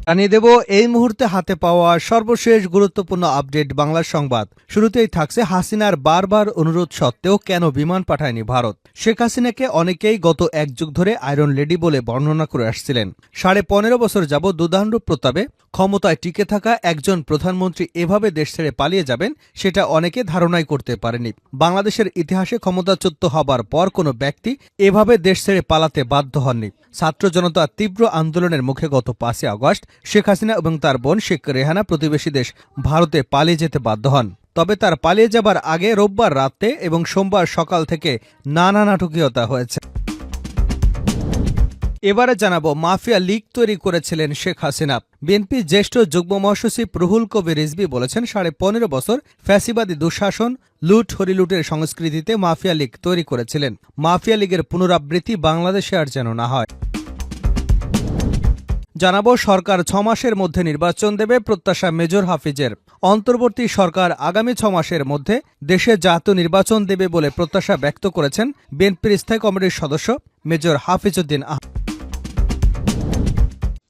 জানিয়ে দেব এই মুহূর্তে হাতে পাওয়া সর্বশেষ গুরুত্বপূর্ণ আপডেট বাংলা সংবাদ। শুরুতেই থাকছে হাসিনার বারবার অনুরোধ সত্ত্বেও কেন বিমান পাঠায়নি ভারত। শেখ হাসিনাকে অনেকেই গত এক যুগ ধরে আয়রন লেডি বলে বর্ণনা করে আসছিলেন। 15.5 বছর যাবৎ দুর্দান্ত প্রতাপে ক্ষমতায় টিকে থাকা একজন প্রধানমন্ত্রী এভাবে দেশ ছেড়ে পালিয়ে যাবেন সেটা অনেকে ধারণাই করতে পারেনি। বাংলাদেশের ইতিহাসে ক্ষমতাচ্যুত হবার পর কোনো ব্যক্তি এভাবে দেশ ছেড়ে পালাতে বাধ্য হননি। ছাত্র জনতার তীব্র আন্দোলনের মুখে গত 5 আগস্ট শেখ হাসিনা এবং তার বোন শেখ রেহানা প্রতিবেশী দেশ ভারতে পালিয়ে যেতে বাধ্য হন। তবে তার পালিয়ে যাবার আগে রোববার রাতে এবং সোমবার সকাল থেকে নানা নাটকীয়তা হয়েছে। এবারে জানাবো মাফিয়া লীগ তৈরি করেছিলেন শেখ হাসিনা। বিএনপির জ্যেষ্ঠ যুগ্ম মহাসচিব রুহুল কবির রিজভী বলেছেন 15.5 বছর ফ্যাসিবাদী দুঃশাসন, লুট হরিলুটের সংস্কৃতিতে মাফিয়া লীগ তৈরি করেছিলেন। মাফিয়া লীগের পুনরাবৃত্তি বাংলাদেশে আর যেন না হয়। জানাবো সরকার 6 মাসের মধ্যে নির্বাচন দেবে, প্রত্যাশা মেজর হাফিজের। অন্তর্বর্তী সরকার আগামী 6 মাসের মধ্যে দেশে জাতীয় নির্বাচন দেবে বলে প্রত্যাশা ব্যক্ত করেছেন বিএনপির স্থায়ী কমিটির সদস্য মেজর হাফিজউদ্দিন আহমেদ।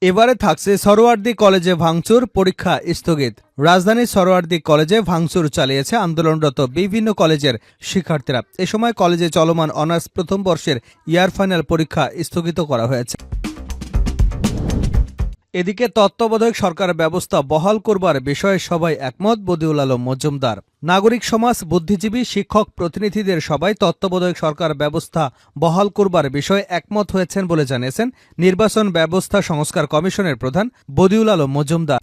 এবারে থাকছে সরোয়ার্দী কলেজে ভাঙচুর, পরীক্ষা স্থগিত। রাজধানীর সরোয়ার্দী কলেজে ভাঙচুর চালিয়েছে আন্দোলনরত বিভিন্ন কলেজের শিক্ষার্থীরা। এ সময় কলেজে চলমান অনার্স প্রথম বর্ষের ইয়ার ফাইনাল পরীক্ষা স্থগিত করা হয়েছে। এদিকে তত্ত্বাবধায়ক সরকার ব্যবস্থা বহাল করবার বিষয়ে সবাই একমত, বদিউল আলম মজুমদার। নাগরিক সমাজ, বুদ্ধিজীবী, শিক্ষক প্রতিনিধিদের সবাই তত্ত্বাবধায়ক সরকার ব্যবস্থা বহাল করবার বিষয়ে একমত হয়েছেন বলে জানিয়েছেন নির্বাচন ব্যবস্থা সংস্কার কমিশনের প্রধান বদিউল আলম মজুমদার।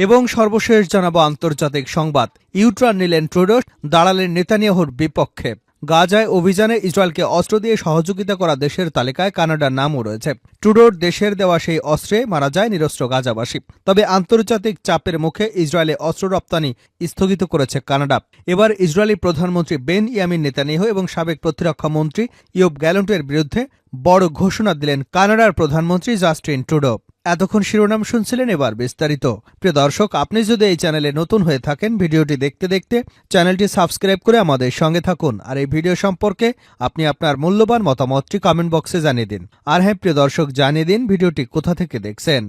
এবং সর্বশেষ জানাবো আন্তর্জাতিক সংবাদ। ইউটার্ন নিলেন ট্রুডো, দাঁড়ালেন নেতানিয়াহুর বিপক্ষে। গাজায় অভিযানে ইসরায়েলকে অস্ত্র দিয়ে সহযোগিতা করা দেশের তালিকায় কানাডার নামও রয়েছে। ট্রুডোর দেশের দেওয়া সেই অস্ত্রে মারা যায় নিরস্ত্র গাজাবাসী। তবে আন্তর্জাতিক চাপের মুখে ইসরায়েলে অস্ত্র রপ্তানি স্থগিত করেছে কানাডা। এবার ইসরায়েলি প্রধানমন্ত্রী বেনইয়ামিন নেতানিয়াহু এবং সাবেক প্রতিরক্ষা মন্ত্রী ইয়োব গ্যালন্টের বিরুদ্ধে বড় ঘোষণা দিলেন কানাডার প্রধানমন্ত্রী জাস্টিন ট্রুডো। এতক্ষণ শিরোনাম শুনছিলেন, এবার বিস্তারিত। প্রিয় দর্শক, আপনি যদি এই চ্যানেলে নতুন হয়ে থাকেন, ভিডিওটি দেখতে দেখতে চ্যানেলটি সাবস্ক্রাইব করে আমাদের সঙ্গে থাকুন। আর এই ভিডিও সম্পর্কে আপনি আপনার মূল্যবান মতামতটি কমেন্ট বক্সে জানিয়ে দিন। আর হ্যাঁ প্রিয় দর্শক, জানিয়ে দিন ভিডিওটি কোথা থেকে দেখছেন।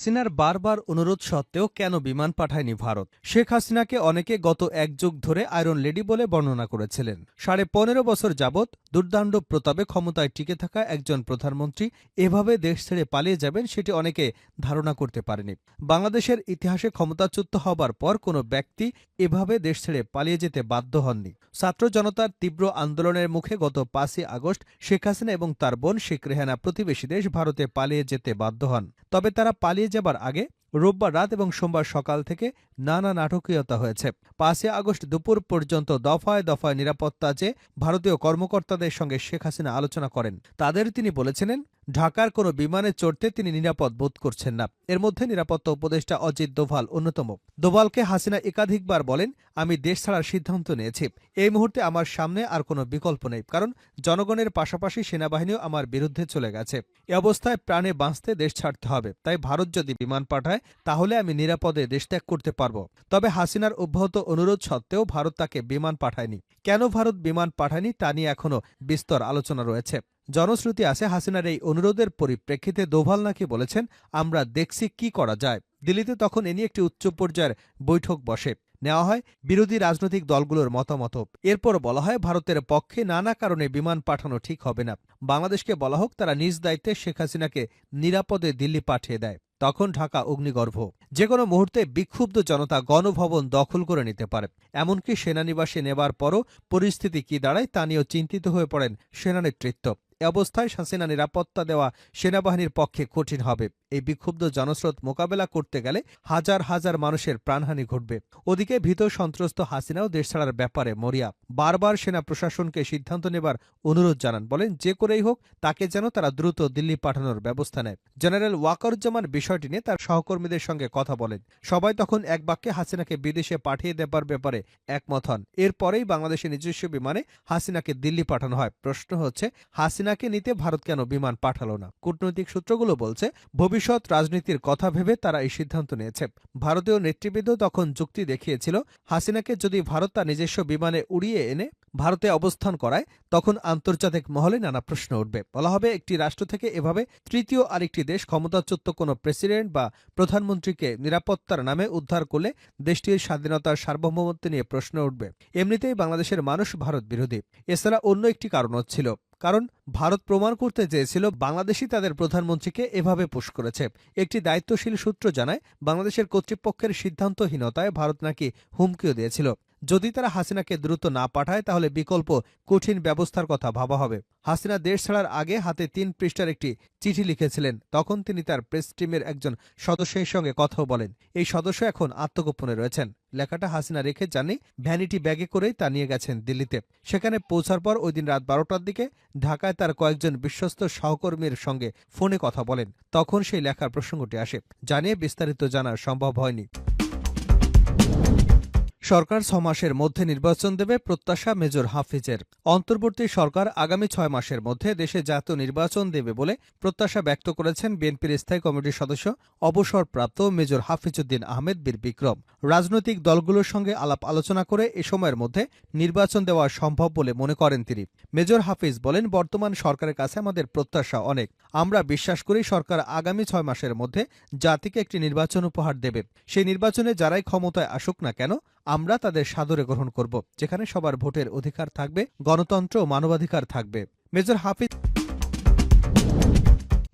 হাসিনার বারবার অনুরোধ সত্ত্বেও কেন বিমান পাঠায়নি ভারত। শেখ হাসিনাকে অনেকে গত এক যুগ ধরে আয়রন লেডি বলে বর্ণনা করেছিলেন। 15.5 বছর যাবৎ দুর্দান্ত প্রতাপে ক্ষমতায় টিকে থাকা একজন প্রধানমন্ত্রী এভাবে দেশ ছেড়ে পালিয়ে যাবেন সেটি অনেকে ধারণা করতে পারেনি। বাংলাদেশের ইতিহাসে ক্ষমতাচ্যুত হবার পর কোনো ব্যক্তি এভাবে দেশ ছেড়ে পালিয়ে যেতে বাধ্য হননি। ছাত্র জনতার তীব্র আন্দোলনের মুখে গত 5 আগস্ট শেখ হাসিনা এবং তার বোন শেখ রেহানা প্রতিবেশী দেশ ভারতে পালিয়ে যেতে বাধ্য হন। তবে তারা পালিয়ে যাবার আগে রোববার রাত এবং সোমবার সকাল থেকে নানা নাটকীয়তা হয়েছে। 5 আগস্ট দুপুর পর্যন্ত দফায় দফায় নিরাপত্তা চেয়ে ভারতীয় কর্মকর্তাদের সঙ্গে শেখ হাসিনা আলোচনা করেন। তাদের তিনি বলেছিলেন ঢাকার কোনো বিমানে চড়তে তিনি নিরাপদ বোধ করছেন না। এর মধ্যে নিরাপত্তা উপদেষ্টা অজিত দোভাল অন্যতম। দোভালকে হাসিনা একাধিকবার বলেন, আমি দেশ ছাড়ার সিদ্ধান্ত নিয়েছি। এই মুহূর্তে আমার সামনে আর কোনো বিকল্প নেই, কারণ জনগণের পাশাপাশি সেনাবাহিনীও আমার বিরুদ্ধে চলে গেছে। এ অবস্থায় প্রাণে বাঁচতে দেশ ছাড়তে হবে। তাই ভারত যদি বিমান পাঠায় তাহলে আমি নিরাপদে দেশ ত্যাগ করতে পারব। তবে হাসিনার অব্যাহত অনুরোধ সত্ত্বেও ভারত তাকে বিমান পাঠায়নি। কেন ভারত বিমান পাঠায়নি তা নিয়ে এখনও বিস্তর আলোচনা রয়েছে। জনশ্রুতি আছে হাসিনার এই অনুরোধের পরিপ্রেক্ষিতে দোভাল নাকি বলেছেন, আমরা দেখছি কি করা যায়। দিল্লিতে তখন এ নিয়ে একটি উচ্চ পর্যায়ের বৈঠক বসে, নেওয়া হয় বিরোধী রাজনৈতিক দলগুলোর মতামত। এরপর বলা হয় ভারতের পক্ষে নানা কারণে বিমান পাঠানো ঠিক হবে না। বাংলাদেশকে বলা হোক তারা নিজ দায়িত্বে শেখ হাসিনাকে নিরাপদে দিল্লি পাঠিয়ে দেয়। তখন ঢাকা অগ্নিগর্ভ। যে কোনো মুহূর্তে বিক্ষুব্ধ জনতা গণভবন দখল করে নিতে পারে। এমনকি সেনানিবাসে নেবার পরও পরিস্থিতি কি দাঁড়ায় তা নিয়েও চিন্তিত হয়ে পড়েন সেনা নেতৃত্ব। এ অবস্থায় হাসিনা নিরাপত্তা দেওয়া সেনাবাহিনীর পক্ষে কঠিন হবে। এই বিক্ষুব্ধ জনস্রোত মোকাবেলা করতে গেলে হাজার হাজার মানুষের প্রাণহানি ঘটবে। ওদিকে ভীত সন্ত্রস্ত হাসিনাও দেশ ছাড়ার ব্যাপারে মরিয়া। বারবার সেনা প্রশাসনকে সিদ্ধান্ত নেবার অনুরোধ জানান, বলেন যে করেই হোক তাকে যেন তারা দ্রুত দিল্লি পাঠানোর ব্যবস্থা নেয়। জেনারেল ওয়াকারুজ্জামান বিষয়টি নিয়ে তার সহকর্মীদের সঙ্গে কথা বলেন। সবাই তখন এক বাক্যে হাসিনাকে বিদেশে পাঠিয়ে দেবার ব্যাপারে একমত হন। এরপরেই বাংলাদেশের নিজস্ব বিমানে হাসিনাকে দিল্লি পাঠানো হয়। প্রশ্ন হচ্ছে, হাসিনা হাসিনাকে নিতে ভারত কেন বিমান পাঠালো না? কূটনৈতিক সূত্রগুলো বলছে, ভবিষ্যৎ রাজনীতির কথা ভেবে তারা এই সিদ্ধান্ত নিয়েছে। ভারতীয় নেতৃবৃন্দ তখন যুক্তি দেখিয়েছিল, হাসিনাকে যদি ভারত তার নিজস্ব বিমানে উড়িয়ে এনে ভারতে অবস্থান করায়, তখন আন্তর্জাতিক মহলে নানা প্রশ্ন উঠবে। বলা হবে, একটি রাষ্ট্র থেকে এভাবে তৃতীয় আরেকটি দেশ ক্ষমতাচ্যুত কোনো প্রেসিডেন্ট বা প্রধানমন্ত্রীকে নিরাপত্তার নামে উদ্ধার করলে দেশটির স্বাধীনতার সার্বভৌমত্ব নিয়ে প্রশ্ন উঠবে। এমনিতেই বাংলাদেশের মানুষ ভারত বিরোধী। এছাড়া অন্য একটি কারণও ছিল, কারণ ভারত প্রমাণ করতে চেয়েছিল বাংলাদেশই তাদের প্রধানমন্ত্রীকে এভাবে পুশ করেছে। একটি দায়িত্বশীল সূত্র জানায়, বাংলাদেশের কর্তৃপক্ষের সিদ্ধান্তহীনতায় ভারত নাকি হুমকিও দিয়েছিল, যদি তারা হাসিনাকে দ্রুত না পাঠায় তাহলে বিকল্প কঠিন ব্যবস্থার কথা ভাবা হবে। হাসিনা দেশ ছাড়ার আগে হাতে ৩ পৃষ্ঠার একটি চিঠি লিখেছিলেন। তখন তিনি তার প্রেস টিমের একজন সদস্যের সঙ্গে কথাও বলেন। এই সদস্য এখন আত্মগোপনে রয়েছেন। লেখাটা হাসিনা রেখে যাননি, ভ্যানিটি ব্যাগে করেই তা নিয়ে গেছেন দিল্লিতে। সেখানে পৌঁছার পর ওই দিন রাত ১২টার দিকে ঢাকায় তার কয়েকজন বিশ্বস্ত সহকর্মীর সঙ্গে ফোনে কথা বলেন। তখন সেই লেখার প্রসঙ্গটি আসে, জানিয়ে বিস্তারিত জানা সম্ভব হয়নি। সরকার ৬ মাসের মধ্যে নির্বাচন দেবে, প্রত্যাশা মেজর হাফিজের। অন্তর্বর্তী সরকার আগামী ৬ মাসের মধ্যে দেশে জাতীয় নির্বাচন দেবে বলে প্রত্যাশা ব্যক্ত করেছেন বিএনপির স্থায়ী কমিটির সদস্য অবসরপ্রাপ্ত মেজর হাফিজউদ্দিন আহমেদ বীর বিক্রম। রাজনৈতিক দলগুলোর সঙ্গে আলাপ আলোচনা করে এ সময়ের মধ্যে নির্বাচন দেওয়া সম্ভব বলে মনে করেন তিনি। মেজর হাফিজ বলেন, বর্তমান সরকারের কাছে আমাদের প্রত্যাশা অনেক। আমরা বিশ্বাস করি সরকার আগামী ৬ মাসের মধ্যে জাতিকে একটি নির্বাচন উপহার দেবে। সেই নির্বাচনে যারাই ক্ষমতায় আসুক না কেন, আমরা তাদের সাদরে গ্রহণ করব, যেখানে সবার ভোটের অধিকার থাকবে, গণতন্ত্র ও মানবাধিকার থাকবে। মেজর হাফিজ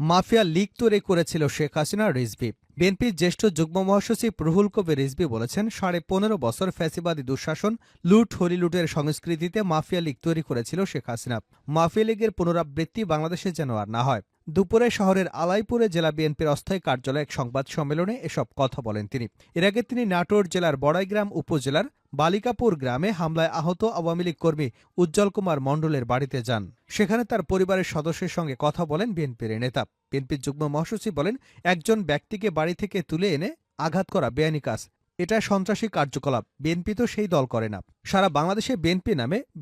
মাফিয়া লীগ তৈরি করেছিল শেখ হাসিনা রিজভী। বিএনপির জ্যেষ্ঠ যুগ্ম মহাসচিব রুহুল কবির রিজভী বলেছেন, ১৫.৫ বছর ফ্যাসিবাদী দুঃশাসন, লুট হরিলুটের সংস্কৃতিতে মাফিয়া লীগ তৈরি করেছিল শেখ হাসিনা। মাফিয়া লীগের পুনরাবৃত্তি বাংলাদেশে যেন আর না হয়। দুপুরে শহরের আলাইপুরে জেলা বিএনপির অস্থায়ী কার্যালয়ে এক সংবাদ সম্মেলনে এসব কথা বলেন তিনি। এর আগে তিনি নাটোর জেলার বড়াইগ্রাম উপজেলার বালিকাপুর গ্রামে হামলায় আহত আওয়ামী লীগ কর্মী উজ্জ্বল কুমার মণ্ডলের বাড়িতে যান। সেখানে তার পরিবারের সদস্যের সঙ্গে কথা বলেন বিএনপির নেতা। বিএনপির যুগ্ম মহাসচিব বলেন, একজন ব্যক্তিকে বাড়ি থেকে তুলে এনে আঘাত করা বেআইনি কাজ, এটা সন্ত্রাসী কার্যকলাপ। বিএনপি তো সেই দল করে না। সারা বাংলাদেশে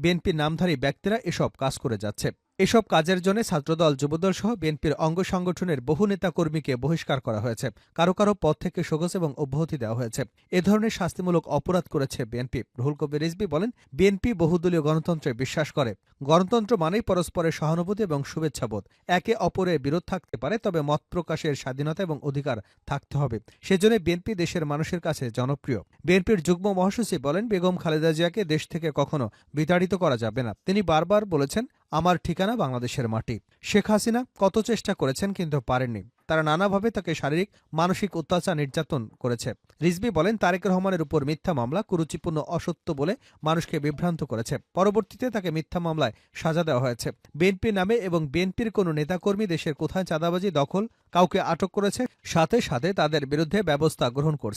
বিএনপির নামধারী ব্যক্তিরা এসব কাজ করে যাচ্ছে। এসব কাজের জন্য ছাত্রদল, যুবদল সহ বিএনপির অঙ্গ সংগঠনের বহু নেতাকর্মীকে বহিষ্কার করা হয়েছে। কারো কারো পদ থেকে সগোজ এবং অব্যাহতি দেওয়া হয়েছে। এ ধরনের শাস্তিমূলক অপরাধ করেছে বিএনপি। রুহুল কবির রিজভী বলেন, বিএনপি বহুদলীয় গণতন্ত্রে বিশ্বাস করে। গণতন্ত্র মানেই পরস্পরের সহানুভূতি এবং শুভেচ্ছাবোধ। একে অপরের বিরোধ থাকতে পারে, তবে মত প্রকাশের স্বাধীনতা এবং অধিকার থাকতে হবে। সেজন্য বিএনপি দেশের মানুষের কাছে জনপ্রিয়। বিএনপির যুগ্ম মহাসচিব বলেন, বেগম খালেদা জিয়াকে দেশ থেকে কখনো বিতাড়িত করা যাবে না। তিনি বারবার বলেছেন, আমার ঠিকানা বাংলাদেশের মাটি। শেখ হাসিনা কত চেষ্টা করেছেন কিন্তু পারেননি। তারা নানাভাবে তাকে শারীরিক, মানসিক অত্যাচার, নির্যাতন করেছে। রিজভী বলেন, তারেক রহমানের উপর মিথ্যা মামলা কুরুচিপূর্ণ, অসত্য বলে মানুষকে বিভ্রান্ত করেছে। পরবর্তীতে তাকে মিথ্যা মামলায় সাজা দেওয়া হয়েছে। বিএনপির নামে এবং বিএনপির কোনো নেতাকর্মী দেশের কোথায় চাঁদাবাজি, দখল, কাউকে আটক করেছে, সাথে সাথে তাদের বিরুদ্ধে ব্যবস্থা গ্রহণ করছে।